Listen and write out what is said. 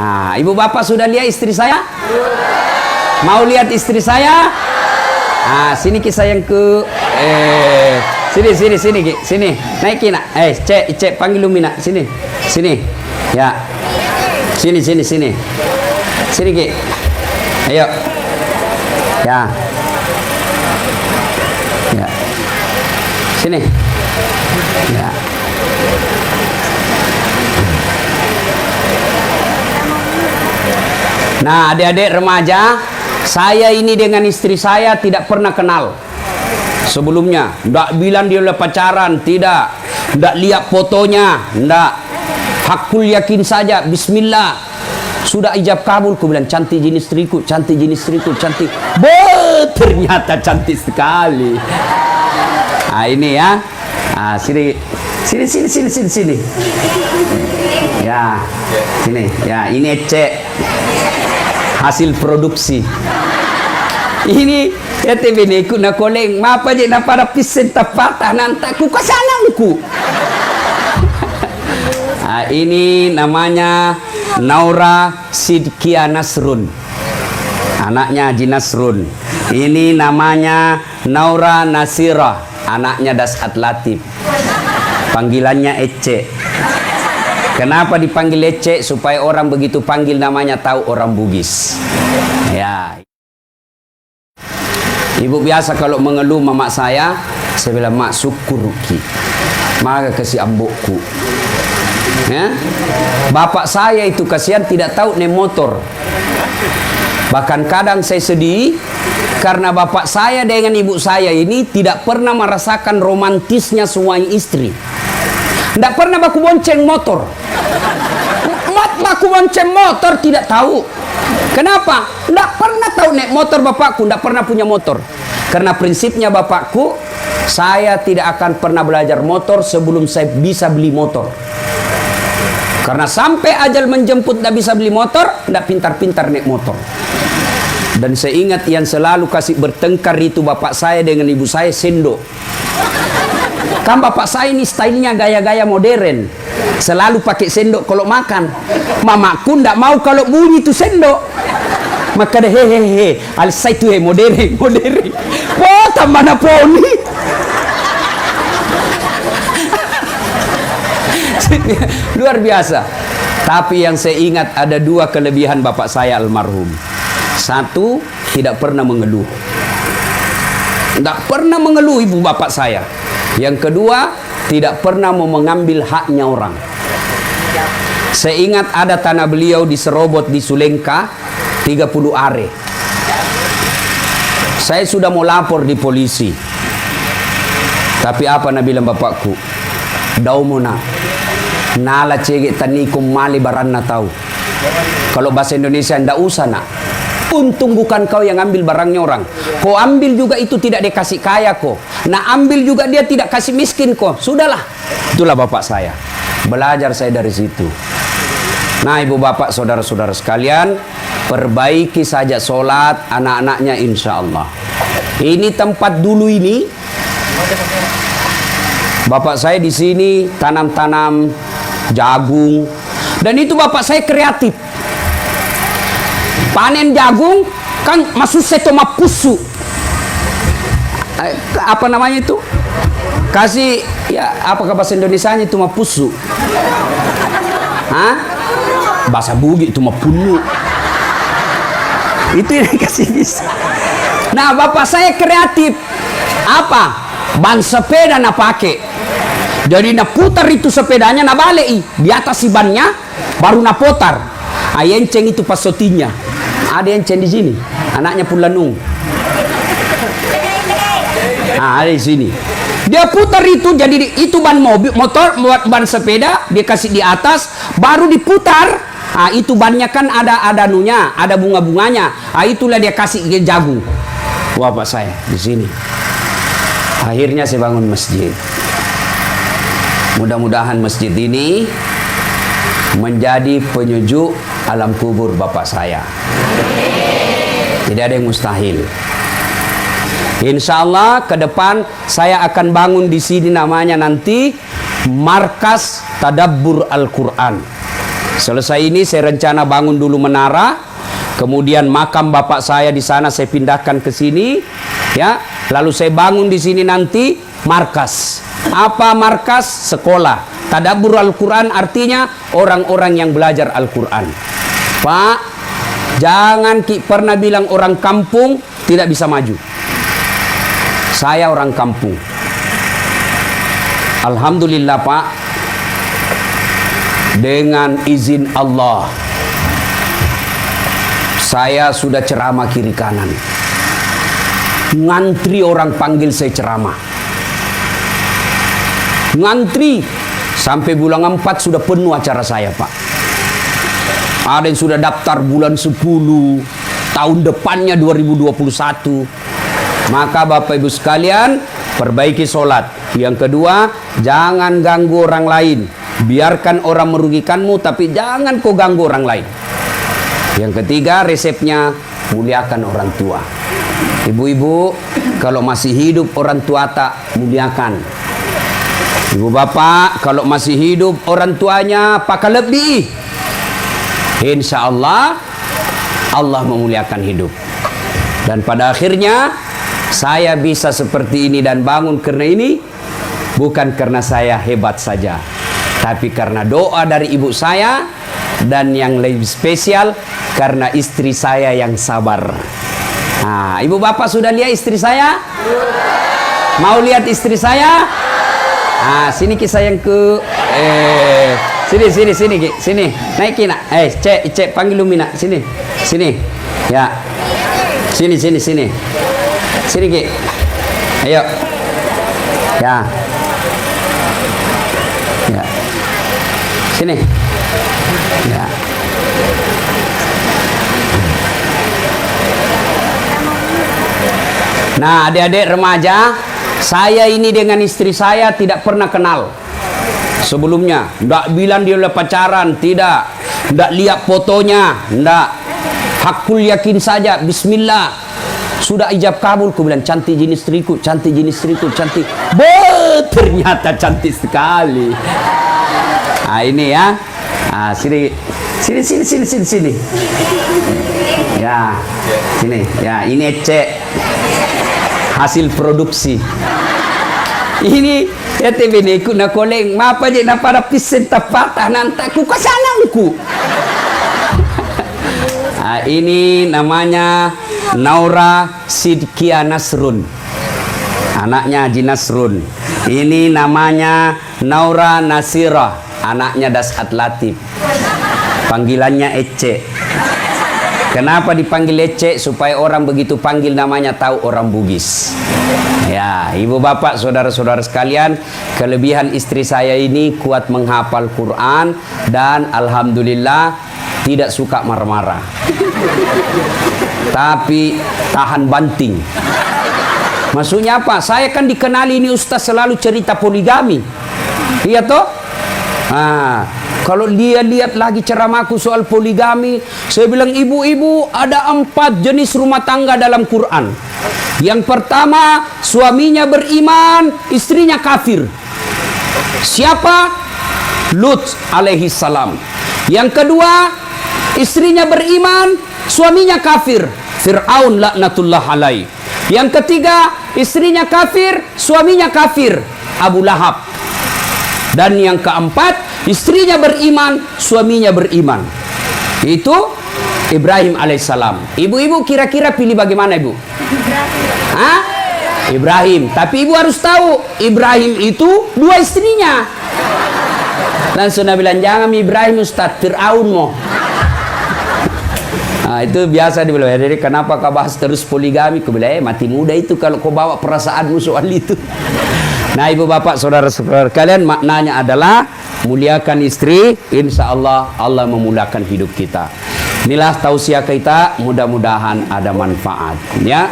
Nah, ibu bapak sudah lihat istri saya? Mau lihat istri saya? Nah, sini Ki sayangku. Sini Ki. Sini. Naikin nak. Cek panggil Lumina. Sini. Sini. Ya. Sini. Sini Ki. Ayo. Ya. Ya. Sini. Ya. Nah, adik-adik remaja, saya ini dengan istri saya tidak pernah kenal sebelumnya. Nggak bilang dia udah pacaran, tidak. Nggak lihat fotonya, nggak. Hakul yakin saja, bismillah. Sudah ijab kabul, ku bilang cantik jenis istriku, cantik jenis istriku, cantik. Ternyata cantik sekali. Nah, ini ya. Nah, sini. Ya, sini. Ya, ini cek hasil produksi. Ini ya tebene ku na koleng mapa je na para pisen tapata nanta ku kasanangku. Nah, ini namanya Naura Sidkia Nasrun, anaknya Haji Nasrun. Ini namanya Naura Nasira, anaknya Dasat Latif. Panggilannya Ece. Kenapa dipanggil Ece? Supaya orang begitu panggil namanya tahu orang Bugis. Ya. Ibu biasa kalau mengeluh mama saya bilang, mak syukur Ki, maka kasih ambokku. Ya? Bapak saya itu kasihan tidak tahu naik motor. Bahkan kadang saya sedih karena bapak saya dengan ibu saya ini tidak pernah merasakan romantisnya suami istri. Tidak pernah baku bonceng motor. Baku bonceng motor tidak tahu. Kenapa? Tidak pernah tahu naik motor bapakku. Tidak pernah punya motor. Karena prinsipnya bapakku, saya tidak akan pernah belajar motor sebelum saya bisa beli motor. Karena sampai ajal menjemput tidak bisa beli motor, tidak pintar-pintar naik motor. Dan saya ingat yang selalu kasih bertengkar itu bapak saya dengan ibu saya sendok. Kan bapak saya ini stylenya gaya-gaya modern. Selalu pakai sendok kalau makan. Mamaku ndak mau kalau bunyi itu sendok. Maka deh hehehe. Alisai itu modern. Wah, tambah na poni. Luar biasa. Tapi yang saya ingat ada dua kelebihan bapak saya almarhum. Satu, tidak pernah mengeluh. Tidak pernah mengeluh ibu bapak saya. Yang kedua, tidak pernah mau mengambil haknya orang. Saya ingat ada tanah beliau di Serobot di Sulengka 30 are. Saya sudah mau lapor di polisi. Tapi apa nabi bilang bapakku? Daumuna nala cegek tanikum mali baranna tahu. Kalau bahasa Indonesia ndak usah nak. Untung bukan kau yang ambil barangnya orang. Kau ambil juga itu tidak dikasih kaya kok. Nah ambil juga dia tidak kasih miskin kok. Sudahlah. Itulah bapak saya. Belajar saya dari situ. Nah ibu bapak saudara-saudara sekalian, perbaiki saja sholat anak-anaknya insya Allah. Ini tempat dulu ini. Bapak saya di sini tanam-tanam jagung. Dan itu bapak saya kreatif. Panen jagung kan masuk setoma pusu. Apa namanya itu? Kasih ya apa bahasa Indonesianya itu mapusu. Hah? Bahasa Bugis itu mapunu. Itu yang kasih bisa. Nah, bapak saya kreatif. Apa? Ban sepeda na pakai. Jadi na putar itu sepedanya na balik di atas si bannya baru na putar. Ayenceng itu pasotinya. Ada yang ceng di sini, anaknya Pulanung. Ada di sini. Dia putar itu jadi itu ban mobil, motor, ban sepeda, dia kasih di atas, baru diputar. Itu bannya kan ada nunya, ada bunga-bunganya. Itulah dia kasih ke jagung. Wah, Pak saya di sini. Akhirnya saya bangun masjid. Mudah-mudahan masjid ini menjadi penyejuk alam kubur bapak saya. Tidak ada yang mustahil. Insya Allah ke depan saya akan bangun di sini namanya nanti Markas Tadabbur Al-Quran. Selesai ini saya rencana bangun dulu menara, kemudian makam bapak saya di sana saya pindahkan ke sini, ya. Lalu saya bangun di sini nanti markas. Apa markas? Sekolah. Tadabbur Al-Quran artinya orang-orang yang belajar Al-Quran. Pak, jangan pernah bilang orang kampung tidak bisa maju. Saya orang kampung. Alhamdulillah Pak, dengan izin Allah saya sudah ceramah kiri kanan. Ngantri orang panggil saya ceramah. Ngantri sampai bulan 4 sudah penuh acara saya Pak. Ada yang sudah daftar bulan 10, tahun depannya 2021. Maka Bapak Ibu sekalian, perbaiki sholat. Yang kedua, jangan ganggu orang lain. Biarkan orang merugikanmu, tapi jangan kau ganggu orang lain. Yang ketiga, resepnya muliakan orang tua. Ibu-ibu, kalau masih hidup orang tua tak muliakan. Ibu bapak, kalau masih hidup orang tuanya pakai lebih. Insya Allah, Allah memuliakan hidup. Dan pada akhirnya, saya bisa seperti ini dan bangun karena ini, bukan karena saya hebat saja, tapi karena doa dari ibu saya, dan yang lebih spesial, karena istri saya yang sabar. Nah, ibu bapak sudah lihat istri saya? Mau lihat istri saya? Nah, sini kisah yang ke sini Ki, sini. Naikin nak. Cek panggil Lumina, sini. Sini. Ya. Sini. Sini Ki. Ayo. Ya. Ya. Sini. Ya. Nah, adik-adik remaja, saya ini dengan istri saya tidak pernah kenal sebelumnya. Tidak bilang dia udah pacaran, tidak. Tidak lihat fotonya, tidak. Hakul yakin saja, bismillah. Sudah ijab kabul, ku bilang cantik jenis istriku, cantik jenis istriku, cantik. Ternyata cantik sekali. Nah, ini ya. Nah, sini. Ya, sini. Ya, ini cek hasil produksi. Ini ya TV ni ku nak koleng mapa je nak pada pisen tapatah nanti ku kasalangku. Ini namanya Naura Sidkia Nasrun, anaknya Haji Nasrun. Ini namanya Naura Nasira, anaknya Dasat Latif. Panggilannya Ece. Kenapa dipanggil Ece? Supaya orang begitu panggil namanya tahu orang Bugis. Ya, ibu bapak, saudara-saudara sekalian, kelebihan istri saya ini kuat menghafal Quran dan alhamdulillah tidak suka marah-marah. Tapi tahan banting. Maksudnya apa? Saya kan dikenali ini ustaz selalu cerita poligami. Iya toh? Kalau dia lihat lagi ceramahku soal poligami, saya bilang ibu-ibu ada 4 jenis rumah tangga dalam Quran. Yang pertama, suaminya beriman, istrinya kafir. Siapa? Lut alaihi salam. Yang kedua, istrinya beriman, suaminya kafir. Fir'aun laknatullah alaih. Yang ketiga, istrinya kafir, suaminya kafir. Abu Lahab. Dan yang keempat, istrinya beriman, suaminya beriman. Itu Ibrahim alaihissalam. Ibu-ibu kira-kira pilih bagaimana ibu? Ibrahim. Tapi ibu harus tahu, Ibrahim itu 2 istrinya. Langsung Nabi bilang, jangan Ibrahim Ustaz, Fir'aun mo. Itu biasa dibilang. Jadi kenapa kau bahas terus poligami? Kau bilang, mati muda itu kalau kau bawa perasaanmu soal itu. Nah, ibu bapak, saudara-saudara kalian, maknanya adalah muliakan istri, insya Allah Allah memudahkan hidup kita. Inilah tausiah kita, mudah-mudahan ada manfaat ya.